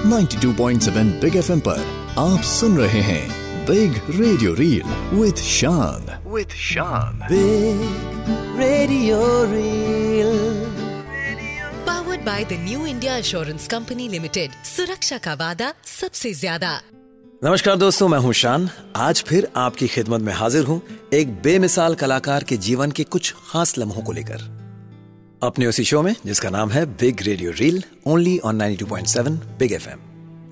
92.7 big FM पर आप सुन रहे हैं बिग रेडियो रील विद शान। Big radio reel powered by the new India assurance company limited. सुरक्षा का वादा सबसे ज्यादा। नमस्कार दोस्तों, मैं हूं शान। आज फिर आपकी खिदमत में हाजिर हूं एक बेमिसाल कलाकार के जीवन के कुछ खास लम्हों को लेकर, अपने उसी शो में जिसका नाम है big radio reel, only on 92.7 big FM,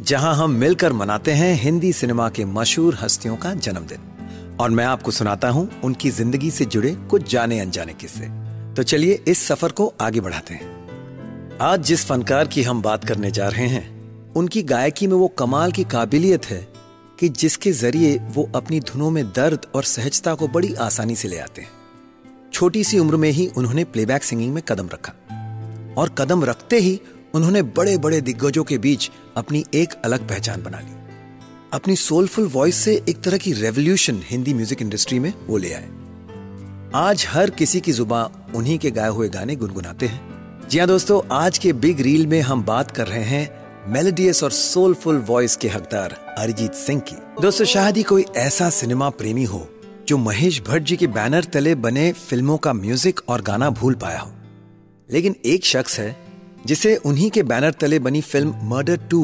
जहां हम मिलकर मनाते हैं हिंदी सिनेमा के मशहूर हस्तियों का जन्मदिन और मैं आपको सुनाता हूं उनकी जिंदगी से जुड़े कुछ जाने अनजाने किस्से। तो चलिए इस सफर को आगे बढ़ाते हैं। आज जिस फनकार की हम बात करने जा रहे हैं, उनकी गायकी में वो कमाल की काबिलियत है कि जिसके जरिए वो अपनी धुनों में दर्द और सहजता को बड़ी आसानी से ले आते हैं। छोटी सी उम्र में ही उन्होंने प्लेबैक सिंगिंग में कदम रखा और कदम रखते ही उन्होंने बड़े बड़े दिग्गजों के बीच अपनी एक अलग पहचान बना ली। अपनी सोलफुल वॉइस से एक तरह की रेवोल्यूशन हिंदी म्यूजिक इंडस्ट्री में वो ले आए। आज हर किसी की जुबान उन्हीं के गाए हुए गाने गुनगुनाते हैं। जी हाँ दोस्तों, आज के बिग रील में हम बात कर रहे हैं मेलोडियस और सोलफुल वॉइस के हकदार अरिजीत सिंह की। दोस्तों, शायद ही कोई ऐसा सिनेमा प्रेमी हो जो महेश भट्ट जी के बैनर तले बने फिल्मों का म्यूजिक और गाना भूल पाया हो, लेकिन एक शख्स है जिसे उन्हीं के बैनर तले बनी फिल्म मर्डर 2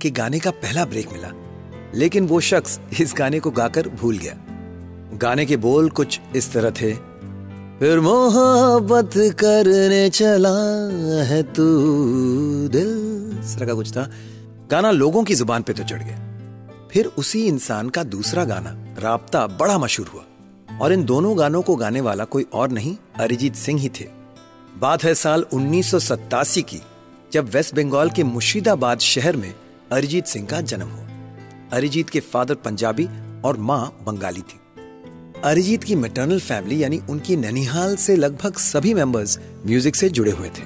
के गाने का पहला ब्रेक मिला, लेकिन वो शख्स इस गाने को गाकर भूल गया। गाने के बोल कुछ इस तरह थे, फिर मोहब्बत करने चला है तू दिल, इस तरह का कुछ था। गाना लोगों की जुबान पे तो चढ़ गया। फिर उसी इंसान का दूसरा गाना राब्ता बड़ा मशहूर हुआ और इन दोनों गानों को गाने वाला कोई और नहीं, अरिजीत सिंह ही थे। बात है साल 1987 की, जब वेस्ट बंगाल के मुर्शिदाबाद शहर में अरिजीत सिंह का जन्म हुआ। अरिजीत के फादर पंजाबी और मां बंगाली थी। अरिजीत की मैटरनल फैमिली यानी उनकी ननिहाल से लगभग सभी मेंबर्स म्यूजिक से जुड़े हुए थे।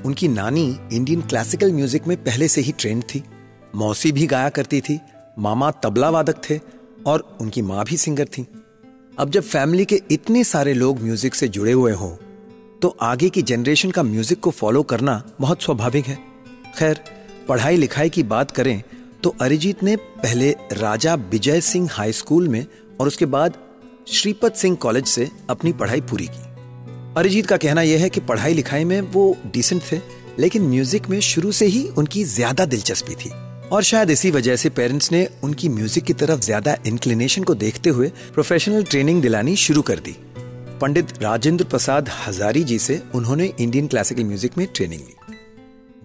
उनकी नानी इंडियन क्लासिकल म्यूजिक में पहले से ही ट्रेंड थी, मौसी भी गाया करती थी, मामा तबला वादक थे और उनकी मां भी सिंगर थी। अब जब फैमिली के इतने सारे लोग म्यूजिक से जुड़े हुए हों तो आगे की जनरेशन का म्यूजिक को फॉलो करना बहुत स्वाभाविक है। खैर, पढ़ाई लिखाई की बात करें तो अरिजीत ने पहले राजा विजय सिंह हाई स्कूल में और उसके बाद श्रीपत सिंह कॉलेज से अपनी पढ़ाई पूरी की। अरिजीत का कहना यह है कि पढ़ाई लिखाई में वो डिसेंट थे, लेकिन म्यूजिक में शुरू से ही उनकी ज्यादा दिलचस्पी थी और शायद इसी वजह से पेरेंट्स ने उनकी म्यूजिक की तरफ ज्यादा इंक्लिनेशन को देखते हुए प्रोफेशनल ट्रेनिंग दिलानी शुरू कर दी। पंडित राजेंद्र प्रसाद हजारी जी से उन्होंने इंडियन क्लासिकल म्यूजिक में ट्रेनिंग ली।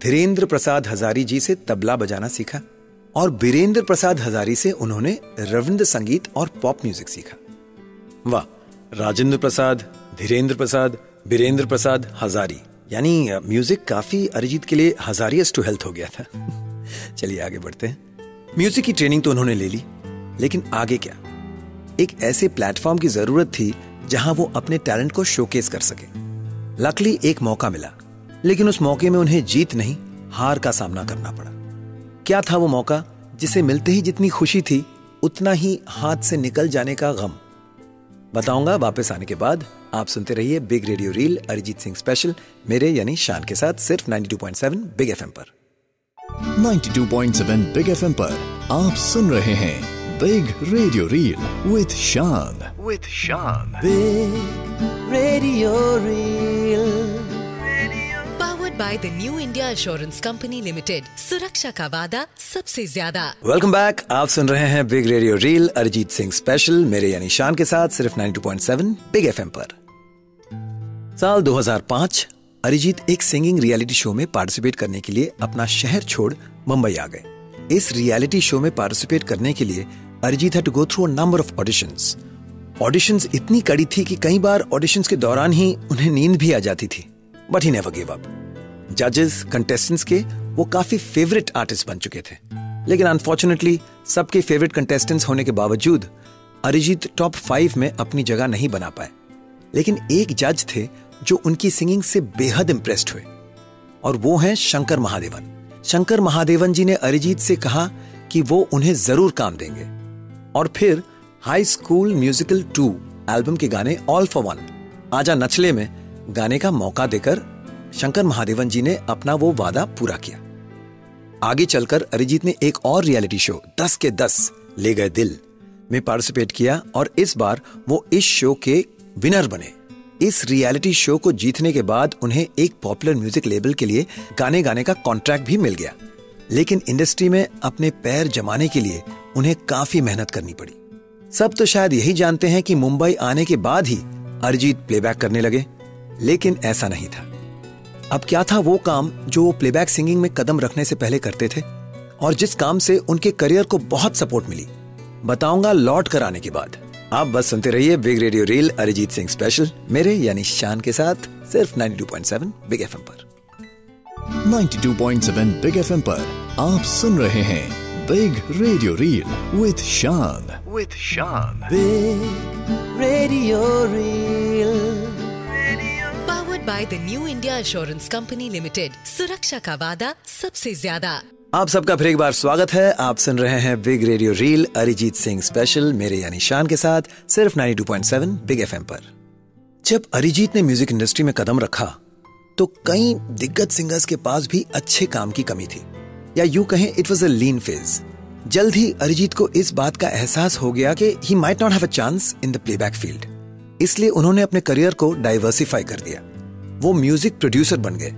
धीरेन्द्र प्रसाद हजारी जी से तबला बजाना सीखा और बीरेंद्र प्रसाद हजारी से उन्होंने रविंद्र संगीत और पॉप म्यूजिक सीखा। वाह, राजेंद्र प्रसाद, धीरेन्द्र प्रसाद, बीरेंद्र प्रसाद हजारी, यानी म्यूजिक काफी अरिजीत के लिए हजारियस टू हेल्थ हो गया था। चलिए आगे बढ़ते हैं। म्यूजिक की ट्रेनिंग तो उन्होंने ले ली, लेकिन आगे क्या? एक ऐसे प्लेटफॉर्म की जरूरत थी जहां वो अपने टैलेंट को शोकेस कर सके। लकीली एक मौका मिला, लेकिन उस मौके में उन्हें जीत नहीं, हार का सामना करना पड़ा। क्या था वो मौका जिसे मिलते ही जितनी खुशी थी उतना ही हाथ से निकल जाने का गम? बताऊंगा वापस आने के बाद। आप सुनते रहिए big radio reel Arijit Singh special, मेरे यानी शान के साथ, सिर्फ 92.7 बिग एफएम पर। 92.7 बिग एफएम पर आप सुन रहे हैं बिग रेडियो रील विद शान। Big radio reel powered by the new India assurance company limited. सुरक्षा का वादा सबसे ज्यादा। Welcome back. आप सुन रहे हैं big radio reel Arijit Singh special, मेरे यानी शान के साथ, सिर्फ 92.7 बिग एफएम पर। साल 2005 अरिजीत एक सिंगिंग रियलिटी शो में पार्टिसिपेट करने के लिए अपना शहर छोड़ मुंबई आ गए। इस रियलिटी शो में पार्टिसिपेट करने के लिए Arijit had to go through a number of auditions. Auditions इतनी कड़ी थी कि कई बार ऑडिशंस के दौरान ही उन्हें नींद भी आ जाती थी, but he never give up. जजेस, कंटेस्टेंट्स के वो काफी फेवरेट आर्टिस्ट बन चुके थे, लेकिन अनफॉर्चुनेटली सबके फेवरेट कंटेस्टेंट्स होने के बावजूद अरिजीत टॉप 5 में अपनी जगह नहीं बना पाए। लेकिन एक जज थे जो उनकी सिंगिंग से बेहद इंप्रेस्ड हुए और वो हैं शंकर महादेवन। शंकर महादेवन जी ने अरिजीत से कहा कि वो उन्हें जरूर काम देंगे और फिर हाई स्कूल म्यूजिकल 2 एल्बम के गाने ऑल फॉर वन, आजा नचले में गाने का मौका देकर शंकर महादेवन जी ने अपना वो वादा पूरा किया। आगे चलकर अरिजीत ने एक और रियलिटी शो 10 के 10 ले गए दिल में पार्टिसिपेट किया और इस बार वो इस शो के विनर बने। इस रियलिटी शो को जीतने के बाद उन्हें एक पॉपुलर म्यूजिक लेबल के लिए गाने गाने का कॉन्ट्रैक्ट भी मिल गया, लेकिन इंडस्ट्री में अपने पैर जमाने के लिए उन्हें काफी मेहनत करनी पड़ी। सब तो शायद यही जानते हैं कि मुंबई आने के बाद ही अरिजीत प्लेबैक करने लगे, लेकिन ऐसा नहीं था। अब क्या था वो काम जो वो प्लेबैक सिंगिंग में कदम रखने से पहले करते थे और जिस काम से उनके करियर को बहुत सपोर्ट मिली, बताऊंगा लौट कर आने के बाद। आप बस सुनते रहिए big radio reel Arijit Singh special, मेरे यानी शान के साथ, सिर्फ 92.7 बिग एफएम पर। 92.7 बिग एफएम पर आप सुन रहे हैं बिग रेडियो रील विद शान। Big Radio Reel. Powered by the New India Assurance Company Limited. सुरक्षा का वादा सबसे ज्यादा। आप सबका फिर एक बार स्वागत है। आप सुन रहे हैं big radio reel Arijit Singh special, मेरे यानी शान के साथ, सिर्फ 92.7 बिग एफएम पर। जब अरिजीत ने म्यूजिक इंडस्ट्री में कदम रखा तो कई दिग्गज सिंगर्स के पास भी अच्छे काम की कमी थी, या यूं कहें it was a lean phase. जल्द ही अरिजीत को इस बात का एहसास हो गया कि he might not have a chance in the playback field, इसलिए उन्होंने अपने करियर को डाइवर्सिफाई कर दिया। वो म्यूजिक प्रोड्यूसर बन गए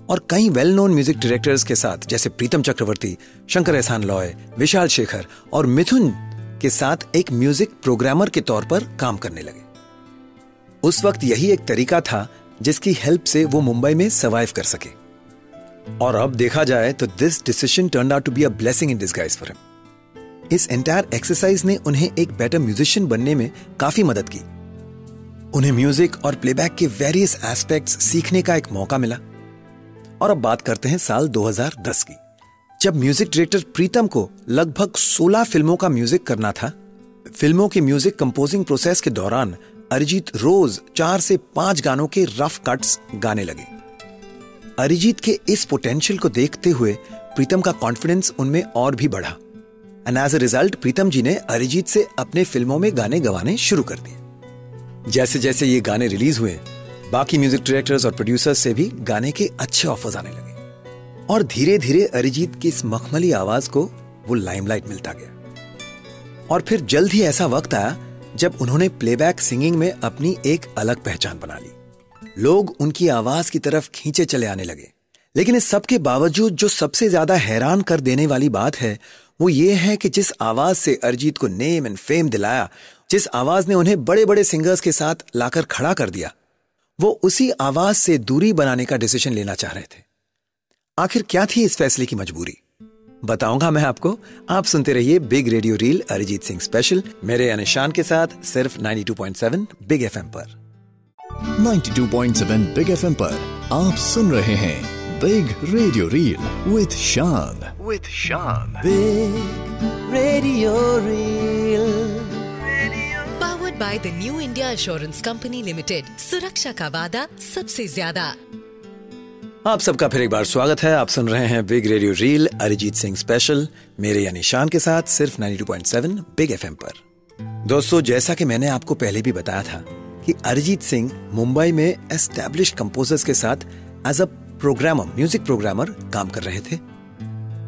और कई वेल नोन म्यूजिक डायरेक्टर्स के साथ जैसे प्रीतम चक्रवर्ती, शंकर एहसान लॉय, विशाल शेखर और मिथुन के साथ एक म्यूजिक प्रोग्रामर के तौर पर काम करने लगे। उस वक्त यही एक तरीका था जिसकी हेल्प से वो मुंबई में सर्वाइव कर सके। और अब देखा जाए तो this decision turned out to be a blessing in disguise for him. इस एंटायर एक्सरसाइज ने उन्हें एक बेटर म्यूजिशियन बनने में काफी मदद की। उन्हें म्यूजिक और प्लेबैक के वेरियस एस्पेक्ट्स सीखने का एक मौका मिला। और अब बात करते हैं साल 2010 की, जब म्यूजिक डायरेक्टर प्रीतम को लगभग 16 फिल्मों का म्यूजिक करना था। फिल्मों के म्यूजिक कंपोजिंग प्रोसेस के दौरान अरिजीत रोज 4 से 5 गानों के रफ कट्स गाने लगे। अरिजीत के इस पोटेंशियल को देखते हुए प्रीतम का कॉन्फिडेंस उनमें और भी बढ़ा एंड एज अ रिजल्ट प्रीतम जी ने अरिजीत से अपने फिल्मों में गाने गवाने शुरू कर दिए। जैसे जैसे ये गाने रिलीज हुए, बाकी म्यूजिक डायरेक्टर्स और प्रोड्यूसर्स से भी गाने के अच्छे ऑफर्स आने लगे और धीरे धीरे अरिजीत की इस मखमली आवाज को वो लाइमलाइट मिलता गया। और फिर जल्द ही ऐसा वक्त आया जब उन्होंने प्लेबैक सिंगिंग में अपनी एक अलग पहचान बना ली। लोग उनकी आवाज की तरफ खींचे चले आने लगे। लेकिन इस सब के बावजूद जो सबसे ज्यादा हैरान कर देने वाली बात है वो ये है कि जिस आवाज से अरिजीत को नेम एंड फेम दिलाया, जिस आवाज ने उन्हें बड़े बड़े सिंगर्स के साथ लाकर खड़ा कर दिया, वो उसी आवाज से दूरी बनाने का डिसीजन लेना चाह रहे थे। आखिर क्या थी इस फैसले की मजबूरी, बताऊंगा मैं आपको। आप सुनते रहिए big radio reel Arijit Singh special, मेरे यानी शान के साथ, सिर्फ 92.7 बिग एफएम पर। 92.7 बिग एफएम पर आप सुन रहे हैं बिग रेडियो रील विद शान। Big Radio Reel. Powered by the New India Assurance Company Limited. सुरक्षा का वादा सबसे ज्यादा। आप सबका फिर एक बार स्वागत है। आप सुन रहे हैं big radio reel Arijit Singh special, मेरे यानी शान के साथ, सिर्फ 92.7 बिग एफएम पर। दोस्तों, जैसा कि मैंने आपको पहले भी बताया था कि अरिजीत सिंह मुंबई में एस्टैब्लिश्ड कंपोजर्स के साथ as a programmer, music programmer काम कर रहे थे।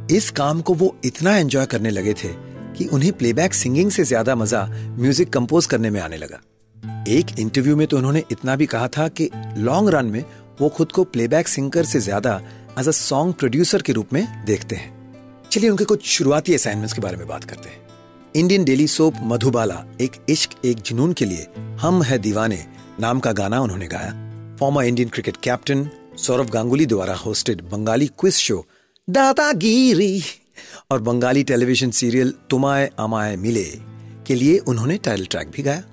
इस काम को वो इतना एंजॉय करने लगे थे कि उन्हें प्लेबैक सिंगिंग से ज्यादा मजा म्यूजिक कंपोज करने में आने लगा। एक इंटरव्यू में तो उन्होंने इतना भी कहा था कि लॉन्ग रन में वो खुद को प्लेबैक सिंगर से ज्यादा एज अ सॉन्ग प्रोड्यूसर के रूप में देखते हैं। चलिए उनके कुछ शुरुआती असाइनमेंट्स के बारे में बात करते हैं। इंडियन डेली सोप मधुबाला एक इश्क एक जुनून के लिए हम है दीवाने नाम का गाना उन्होंने गाया। Former Indian cricket captain Sourav Ganguly द्वारा hosted Bengali quiz show Dadagiri और बंगाली टेलीविजन सीरियल तुमाए अमाए मिले के लिए उन्होंने टाइटल ट्रैक भी गाया।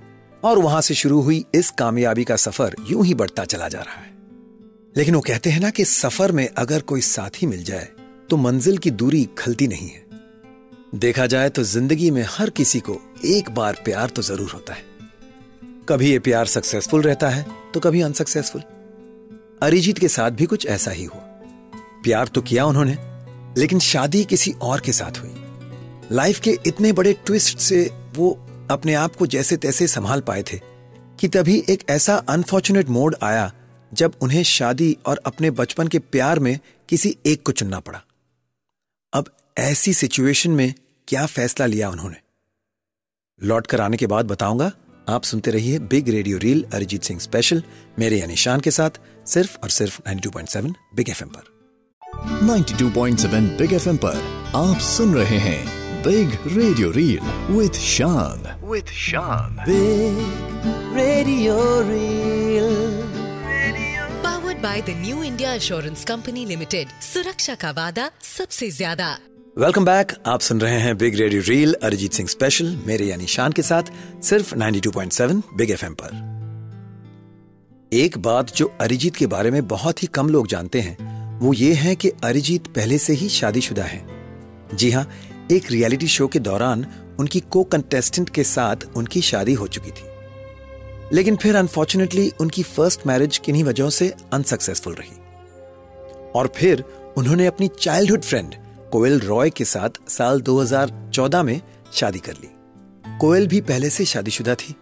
और वहां से शुरू हुई इस कामयाबी का सफर यूं ही बढ़ता चला जा रहा है। लेकिन वो कहते हैं ना कि सफर में अगर कोई साथी मिल जाए तो मंजिल की दूरी खलती नहीं है। देखा जाए तो जिंदगी में हर किसी को एक बार प्यार तो जरूर होता है। कभी ये प्यार सक्सेसफुल रहता है तो कभी अनसक्सेसफुल। अरिजीत के साथ भी कुछ ऐसा ही हुआ। प्यार तो किया उन्होंने, लेकिन शादी किसी और के साथ हुई। लाइफ के इतने बड़े ट्विस्ट से वो अपने आप को जैसे तैसे संभाल पाए थे कि तभी एक ऐसा अनफॉर्चुनेट मोड आया जब उन्हें शादी और अपने बचपन के प्यार में किसी एक को चुनना पड़ा। अब ऐसी सिचुएशन में क्या फैसला लिया उन्होंने, लौट कर आने के बाद बताऊंगा। आप सुनते रहिए big radio reel Arijit Singh special मेरे यानी शान के साथ, सिर्फ और सिर्फ 92.7 बिग एफएम पर। 92.7 बिग एफएम पर आप सुन रहे हैं बिग रेडियो रील विद शान। Big Radio Reel. Powered by the New India Assurance Company Limited. सुरक्षा का वादा सबसे ज्यादा। Welcome back. आप सुन रहे हैं big radio reel Arijit Singh special मेरे यानी शान के साथ, सिर्फ 92.7 बिग एफएम पर। एक बात जो अरिजीत के बारे में बहुत ही कम लोग जानते हैं वो ये है कि अरिजीत पहले से ही शादीशुदा है। जी हाँ, एक रियलिटी शो के दौरान उनकी को कंटेस्टेंट के साथ उनकी शादी हो चुकी थी, लेकिन फिर अनफॉर्चुनेटली उनकी फर्स्ट मैरिज किन्हीं वजहों से अनसक्सेसफुल रही और फिर उन्होंने अपनी चाइल्डहुड फ्रेंड कोयल रॉय के साथ साल 2014 में शादी कर ली। कोयल भी पहले से शादीशुदा थी।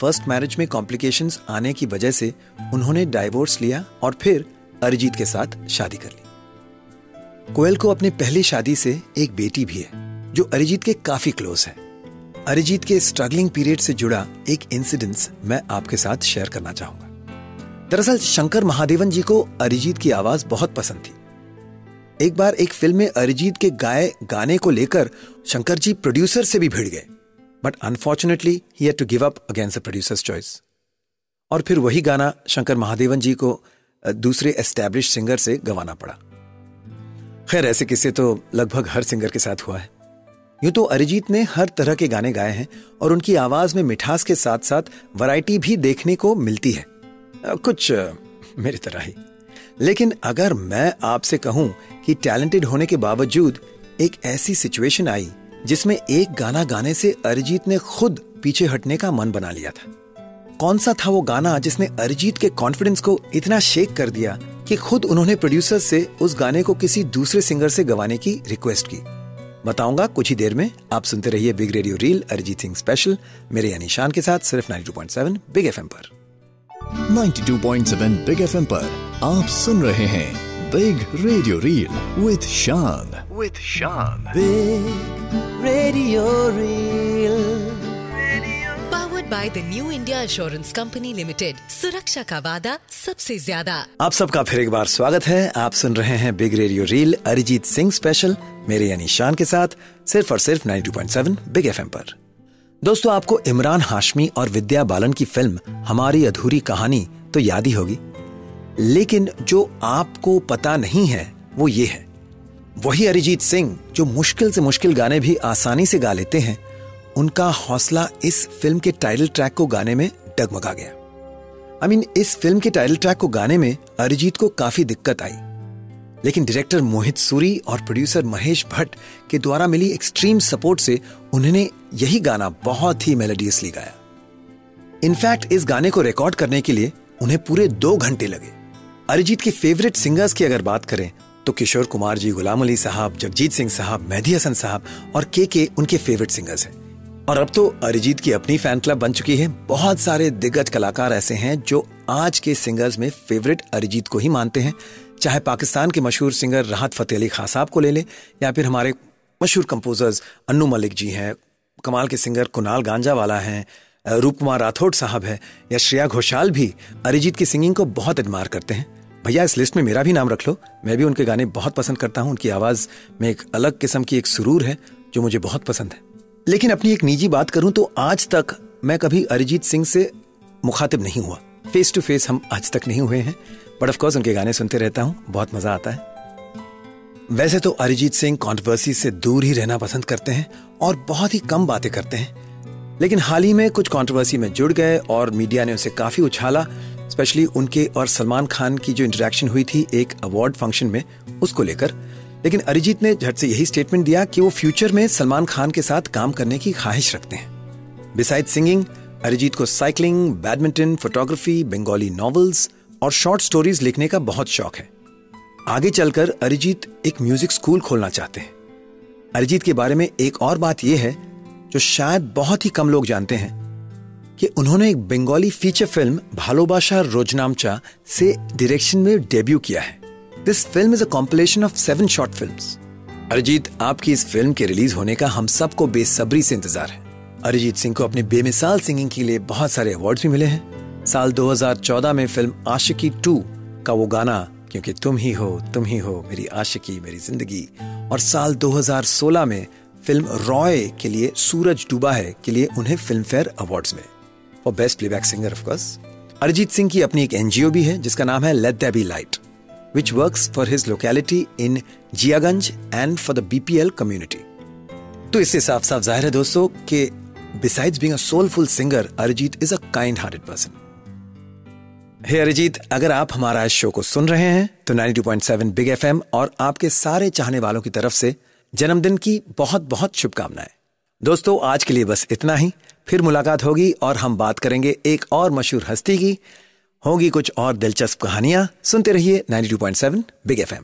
फर्स्ट मैरिज में कॉम्प्लिकेशंस आने की वजह से उन्होंने डाइवोर्स लिया और फिर अरिजीत के साथ शादी कर ली। कोयल को अपनी पहली शादी से एक बेटी भी है जो अरिजीत के काफी क्लोज है। अरिजीत के स्ट्रगलिंग पीरियड से जुड़ा एक इंसिडेंस मैं आपके साथ शेयर करना चाहूंगा। दरअसल शंकर महादेवन जी को अरिजीत की आवाज बहुत पसंद थी। एक बार एक फिल्म में अरिजीत के गाए गाने को लेकर शंकर जी प्रोड्यूसर से भी भिड़ गए, बट अनफॉर्चुनेटली ही had to give up against the producers choice. और फिर वही गाना शंकर महादेवन जी को दूसरे एस्टैब्लिश सिंगर से गवाना पड़ा। खैर, ऐसे किस्से तो लगभग हर सिंगर के साथ हुआ है। यूं तो अरिजीत ने हर तरह के गाने गाए हैं और उनकी आवाज में मिठास के साथ साथ वैरायटी भी देखने को मिलती है, कुछ मेरी तरह ही। लेकिन अगर मैं आपसे कहूं कि टैलेंटेड होने के बावजूद एक ऐसी सिचुएशन आई जिसमें एक गाना गाने से अरिजीत ने खुद पीछे हटने का मन बना लिया था, कौन सा था वो गाना जिसने अरिजीत के कॉन्फिडेंस को इतना शेक कर दिया कि खुद उन्होंने प्रोड्यूसर से उस गाने को किसी दूसरे सिंगर से गवाने की रिक्वेस्ट की, बताऊंगा कुछ ही देर में। आप सुनते रहिए big radio reel Arijit Singh special मेरे यानी शान के साथ, सिर्फ 92.7 बिग एफएम पर। 92.7 बिग एफएम पर आप सुन रहे हैं बिग रेडियो रील विद शान। Big Radio Reel. Powered by the New India Assurance Company Limited. सुरक्षा का वादा सबसे ज्यादा। आप सबका फिर एक बार स्वागत है। आप सुन रहे हैं big radio reel Arijit Singh special मेरे यानी शान के साथ, सिर्फ और सिर्फ 92.7 बिग एफएम पर। दोस्तों, आपको इमरान हाशमी और विद्या बालन की फिल्म हमारी अधूरी कहानी तो याद ही होगी, लेकिन जो आपको पता नहीं है वो ये है, वही अरिजीत सिंह जो मुश्किल से मुश्किल गाने भी आसानी से गा लेते हैं, उनका हौसला इस फिल्म के टाइटल ट्रैक को गाने में डगमगा गया। इस फिल्म के टाइटल ट्रैक को गाने में अरिजीत को काफी दिक्कत आई, लेकिन डायरेक्टर मोहित सूरी और प्रोड्यूसर महेश भट्ट के द्वारा मिली एक्सट्रीम सपोर्ट से उन्होंने यही गाना बहुत ही मेलोडियसली गाया। इनफैक्ट इस गाने को रिकॉर्ड करने के लिए उन्हें पूरे 2 घंटे लगे। अरिजीत के फेवरेट सिंगर्स की अगर बात करें तो किशोर कुमार जी, गुलाम अली साहब, जगजीत सिंह साहब, मेहदी हसन साहब और के उनके फेवरेट सिंगर्स हैं। और अब तो अरिजीत की अपनी फैन क्लब बन चुकी है। बहुत सारे दिग्गज कलाकार ऐसे हैं जो आज के सिंगर्स में फेवरेट अरिजीत को ही मानते हैं, चाहे पाकिस्तान के मशहूर सिंगर राहत फतेह अली खान साहब को ले लें या फिर हमारे मशहूर कंपोजर्स अन्नू मलिक जी हैं, कमाल के सिंगर कुणाल गांजावाला हैं, रूप कुमार राठौड़ साहब है या श्रेया घोषाल भी अरिजीत की सिंगिंग को बहुत एडमायर करते हैं। भैया, इस लिस्ट में मेरा भी नाम रख लो। मैं भी उनके गाने बहुत पसंद करता हूं। उनकी आवाज में एक अलग किस्म की एक सुरूर है जो मुझे बहुत पसंद है। लेकिन अपनी एक निजी बात करूं तो आज तक मैं कभी अरिजीत सिंह से मुखातिब नहीं हुआ। फेस टू फेस हम आज तक नहीं हुए हैं, बट ऑफ कोर्स उनके गाने सुनते रहता हूं, बहुत मजा आता है। वैसे तो अरिजीत सिंह कंट्रोवर्सी से दूर ही रहना पसंद करते हैं और बहुत ही कम बातें करते हैं, लेकिन हाल ही में कुछ कंट्रोवर्सी में जुड़ गए और मीडिया ने उसे काफी उछाला, स्पेशली उनके और सलमान खान की जो इंटरेक्शन हुई थी एक अवार्ड फंक्शन में, उसको लेकर। लेकिन अरिजीत ने झट से यही स्टेटमेंट दिया कि वो फ्यूचर में सलमान खान के साथ काम करने की ख्वाहिश रखते हैं। बिसाइड सिंगिंग, अरिजीत को cycling, badminton, photography, Bengali novels और शॉर्ट स्टोरीज लिखने का बहुत शौक है। आगे चलकर अरिजीत एक म्यूजिक स्कूल खोलना चाहते हैं। अरिजीत के बारे में एक और बात यह है जो शायद बहुत ही कम लोग जानते हैं कि उन्होंने एक बंगाली फीचर फिल्म भालोबाशा रोजनामचा से डायरेक्शन में डेब्यू किया है। This film is a compilation of 7 short films. Arijit, आपकी इस फिल्म के रिलीज होने का हम सबको बेसब्री से इंतजार है। अरिजीत सिंह को अपनी बेमिसाल सिंगिंग के लिए बहुत सारे अवार्ड्स भी मिले हैं। साल 2014 में फिल्म आशिकी 2 का वो गाना क्योंकि तुम ही हो मेरी आशिकी मेरी जिंदगी, और साल 2016 में फिल्म रॉय के लिए सूरज डूबा है के लिए उन्हें फिल्म फेयर अवार्ड्स मिले for best playback singer of course. Arijit Singh की अपनी एक एनजीओ भी है जिसका नाम है let there be light, which works for his locality in Jiaganj and for the BPL community। तो इससे साफ साफ जाहिर है दोस्तों कि besides being a soulful singer, Arijit is a kind-hearted person। हे अरिजीत, अगर आप हमारा इस शो को सुन रहे हैं तो 92.7 बिग FM और आपके सारे चाहने वालों की तरफ से जन्मदिन की बहुत बहुत शुभकामनाएं। दोस्तों, आज के लिए बस इतना ही। फिर मुलाकात होगी और हम बात करेंगे एक और मशहूर हस्ती की, होगी कुछ और दिलचस्प कहानियां। सुनते रहिए 92.7 बिग FM।